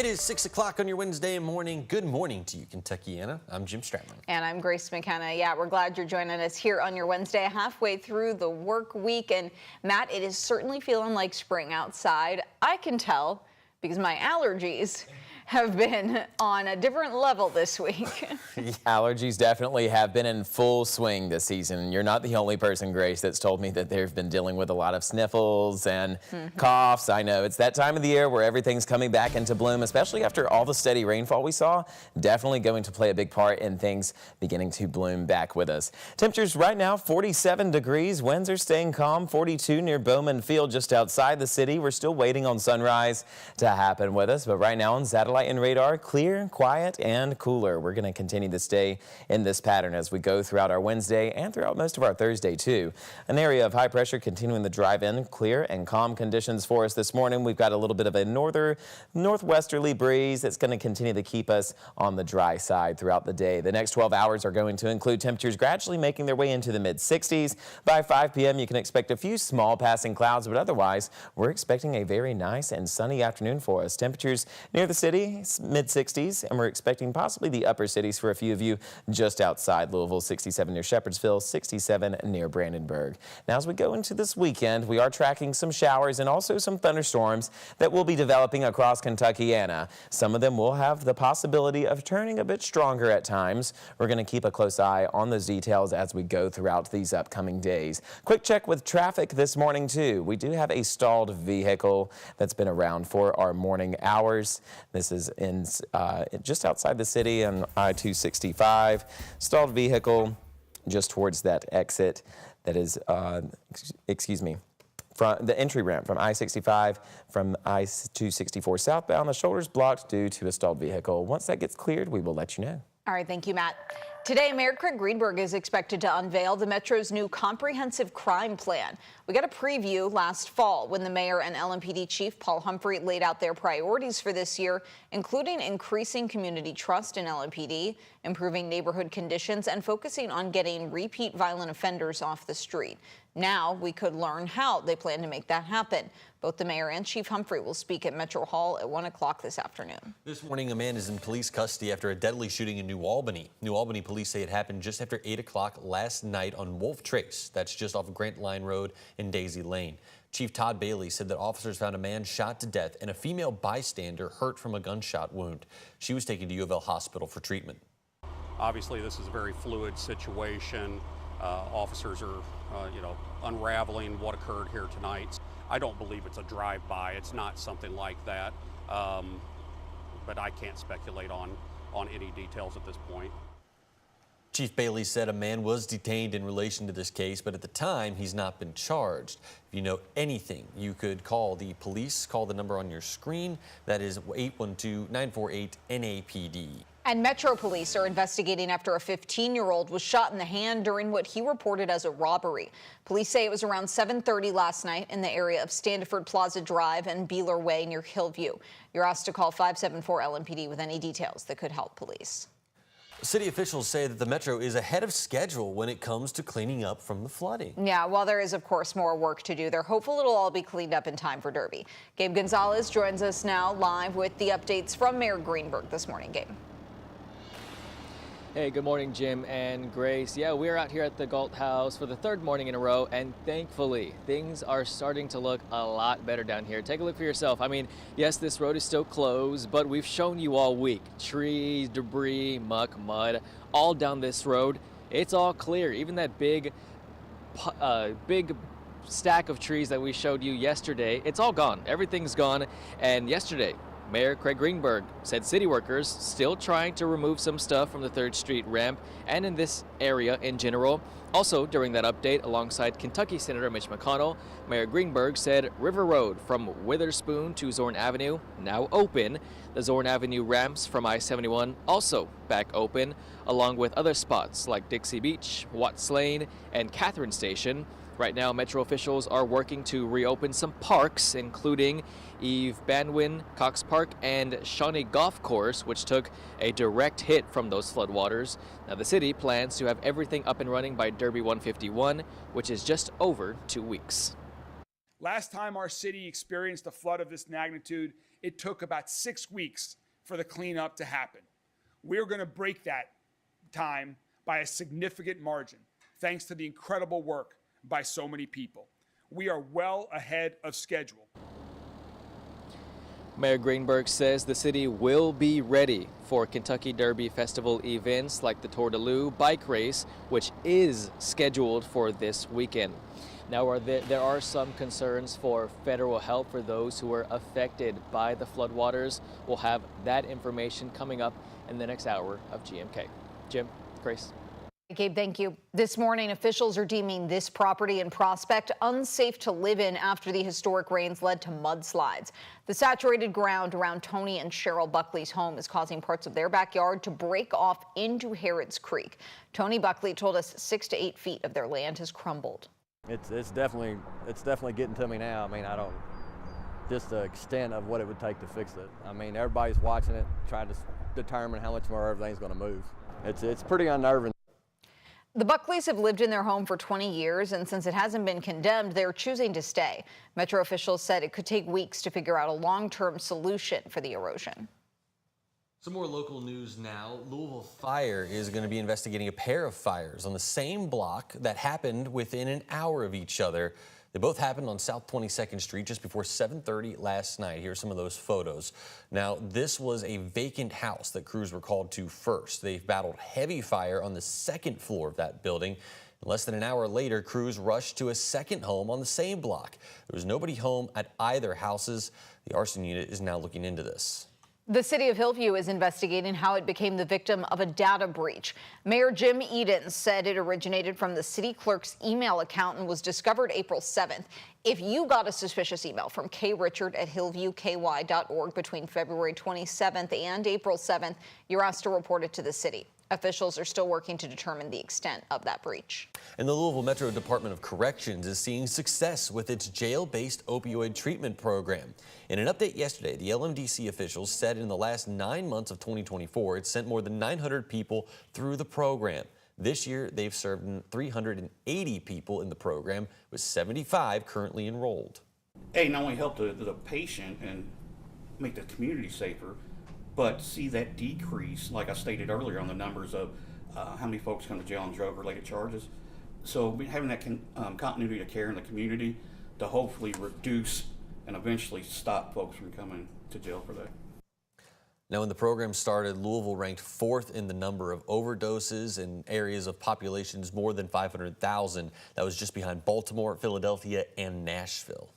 It is 6 o'clock on your Wednesday morning. Good morning to you, Kentuckiana. I'm Jim Stratman. And I'm Grace McKenna. Yeah, we're glad you're joining us here on your Wednesday, halfway through the work week. And Matt, it is certainly feeling like spring outside. I can tell because my allergies have been on a different level this week. Allergies definitely have been in full swing this season. You're not the only person, Grace, that's told me that they've been dealing with a lot of sniffles and coughs. I know it's that time of the year where everything's coming back into bloom, especially after all the steady rainfall we saw. Definitely going to play a big part in things beginning to bloom back with us. Temperatures right now, 47 degrees. Winds are staying calm, 42 near Bowman Field just outside the city. We're still waiting on sunrise to happen with us, but right now on satellite and radar, clear, quiet, and cooler. We're going to continue to stay in this pattern as we go throughout our Wednesday and throughout most of our Thursday too. An area of high pressure continuing the drive in, clear and calm conditions for us this morning. We've got a little bit of a northwesterly breeze that's going to continue to keep us on the dry side throughout the day. The next 12 hours are going to include temperatures gradually making their way into the mid 60s. By 5 p.m. you can expect a few small passing clouds, but otherwise we're expecting a very nice and sunny afternoon for us. Temperatures near the city mid 60s, and we're expecting possibly the upper cities for a few of you just outside Louisville. 67 near Shepherdsville, 67 near Brandenburg. Now as we go into this weekend, we are tracking some showers and also some thunderstorms that will be developing across Kentuckiana. Some of them will have the possibility of turning a bit stronger at times. We're going to keep a close eye on those details as we go throughout these upcoming days. Quick check with traffic this morning too. We do have a stalled vehicle that's been around for our morning hours. This is in just outside the city on I-265. Stalled vehicle just towards that exit that is, from the entry ramp from I-65 from I-264 southbound. The shoulder's blocked due to a stalled vehicle. Once that gets cleared, we will let you know. All right, thank you, Matt. Today, Mayor Craig Greenberg is expected to unveil the Metro's new comprehensive crime plan. We got a preview last fall when the mayor and LMPD chief Paul Humphrey laid out their priorities for this year, including increasing community trust in LMPD, improving neighborhood conditions, and focusing on getting repeat violent offenders off the street. Now we could learn how they plan to make that happen. Both the mayor and Chief Humphrey will speak at Metro Hall at 1 o'clock this afternoon. This morning, a man is in police custody after a deadly shooting in New Albany. New Albany police say it happened just after 8 o'clock last night on Wolf Trace. That's just off of Grant Line Road and Daisy Lane. Chief Todd Bailey said that officers found a man shot to death and a female bystander hurt from a gunshot wound. She was taken to U of L Hospital for treatment. Obviously, this is a very fluid situation. Officers are, unraveling what occurred here tonight. I don't believe it's a drive-by. It's not something like that, but I can't speculate on any details at this point. Chief Bailey said a man was detained in relation to this case, but at the time, he's not been charged. If you know anything, you could call the police. Call the number on your screen. That is 812-948-NAPD. And Metro Police are investigating after a 15-year-old was shot in the hand during what he reported as a robbery. Police say it was around 7:30 last night in the area of Standiford Plaza Drive and Beeler Way near Hillview. You're asked to call 574-LMPD with any details that could help police. City officials say that the Metro is ahead of schedule when it comes to cleaning up from the flooding. Yeah, while there is, of course, more work to do, they're hopeful it'll all be cleaned up in time for Derby. Gabe Gonzalez joins us now live with the updates from Mayor Greenberg this morning. Gabe. Hey, good morning, Jim and Grace. Yeah, we're out here at the Galt House for the third morning in a row, and thankfully, things are starting to look a lot better down here. Take a look for yourself. I mean, yes, this road is still closed, but we've shown you all week. Trees, debris, muck, mud, all down this road. It's all clear. Even that big stack of trees that we showed you yesterday, it's all gone. Everything's gone, and yesterday, Mayor Craig Greenberg said city workers still trying to remove some stuff from the 3rd Street ramp and in this area in general. Also, during that update, alongside Kentucky Senator Mitch McConnell, Mayor Greenberg said River Road from Witherspoon to Zorn Avenue now open. The Zorn Avenue ramps from I-71 also back open, along with other spots like Dixie Beach, Watts Lane, and Catherine Station. Right now, Metro officials are working to reopen some parks, including Eve Banwin, Cox Park, and Shawnee Golf Course, which took a direct hit from those floodwaters. Now, the city plans to have everything up and running by Derby 151, which is just over 2 weeks. Last time our city experienced a flood of this magnitude, it took about 6 weeks for the cleanup to happen. We're going to break that time by a significant margin, thanks to the incredible work by so many people. We are well ahead of schedule. Mayor Greenberg says the city will be ready for Kentucky Derby Festival events like the Tour de Loup bike race, which is scheduled for this weekend. Now, there are some concerns for federal help for those who were affected by the floodwaters. We'll have that information coming up in the next hour of GMK. Jim, Grace. Gabe, thank you. This morning, officials are deeming this property in Prospect unsafe to live in after the historic rains led to mudslides. The saturated ground around Tony and Cheryl Buckley's home is causing parts of their backyard to break off into Harrods Creek. Tony Buckley told us 6 to 8 feet of their land has crumbled. It's definitely getting to me now. I mean, I don't, just the extent of what it would take to fix it. I mean, everybody's watching it, trying to determine how much more everything's going to move. It's pretty unnerving. The Buckleys have lived in their home for 20 years, and since it hasn't been condemned, they're choosing to stay. Metro officials said it could take weeks to figure out a long-term solution for the erosion. Some more local news now. Louisville Fire is going to be investigating a pair of fires on the same block that happened within an hour of each other. They both happened on South 22nd Street just before 7:30 last night. Here are some of those photos. Now, this was a vacant house that crews were called to first. They battled heavy fire on the second floor of that building. Less than an hour later, crews rushed to a second home on the same block. There was nobody home at either houses. The arson unit is now looking into this. The city of Hillview is investigating how it became the victim of a data breach. Mayor Jim Edens said it originated from the city clerk's email account and was discovered April 7th. If you got a suspicious email from krichard@hillviewky.org between February 27th and April 7th, you're asked to report it to the city. Officials are still working to determine the extent of that breach. And the Louisville Metro Department of Corrections is seeing success with its jail-based opioid treatment program. In an update yesterday, the LMDC officials said in the last 9 months of 2024, it sent more than 900 people through the program. This year, they've served 380 people in the program, with 75 currently enrolled. Hey, not only help the patient and make the community safer, but see that decrease, like I stated earlier, on the numbers of how many folks come to jail on drug-related charges. So having that continuity of care in the community to hopefully reduce and eventually stop folks from coming to jail for that. Now, when the program started, Louisville ranked 4th in the number of overdoses in areas of populations more than 500,000. That was just behind Baltimore, Philadelphia, and Nashville.